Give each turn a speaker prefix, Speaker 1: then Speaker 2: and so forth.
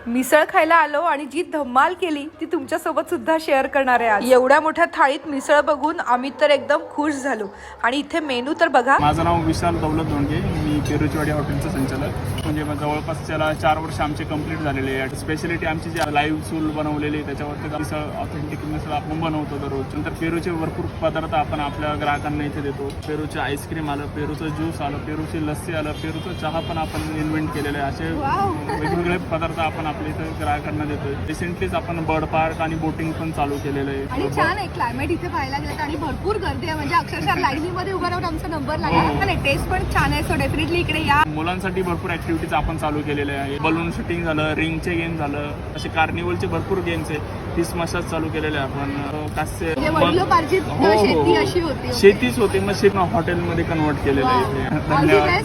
Speaker 1: मिसळ खायला आलो आणि जी धमाल केली ती तुमच्यासोबत सुद्धा शेअर करणार आहे आज। एवढ्या मोठ्या थाळीत मिसळ बघून आम्ही तर एकदम खुश झालो। आणि इथे मेनू तर बघा।
Speaker 2: माझं नाव विशाल दौलत धोंडगे, मी पेरुचीवाडी हॉटेलचा संचालक। म्हणजे जवळपास त्याला 4 वर्ष आमचे कंप्लीट झालेले आहे। स्पेशलिटी आमची जी लाईव्ह चूल बनवलेली आहे त्याच्यावरती मिसळ ऑथेंटिक मिसळ आपण बनवतो दररोज। नंतर पेरूचे भरपूर पदार्थ आपण आपल्या ग्राहकांना इथे देतो। पेरूचे आईस्क्रीम आलं, पेरूचं ज्यूस आलं, पेरूची लस्सी आलं, पेरूचा चहा पण आपण इन्व्हेंट केलेलं आहे। असे वेगवेगळे पदार्थ आपण आपल्या इथे ग्राहकांना देतोय। रिसेंटलीच आपण बर्ड पार्क आणि बोटिंग पण चालू केलेलं आहे।
Speaker 3: आणि छान आहे क्लायमेट इथे पाहायला गेलं आणि भरपूर गर्दी आहे, म्हणजे अक्षरशः लाईनीमध्ये उभा राहून आमचा नंबर लागला। आणि टेस्ट पण छान आहे, सो डेफिनेटली इकडे या।
Speaker 2: मुलांसाठी भरपूर ऍक्टिव्हिटीज आपण चालू केलेले आहे। बलून शूटिंग झालं, रिंगचे गेम झालं, असे कार्निवलचे भरपूर गेम्स आहे। फिश मसाज चालू केलेले आपण। कास्य
Speaker 3: वडिलोपार्जित शेती अशी होती,
Speaker 2: शेतीच होती, मग शेत हॉटेलमध्ये कन्वर्ट केलेलं आहे।
Speaker 3: धन्यवाद।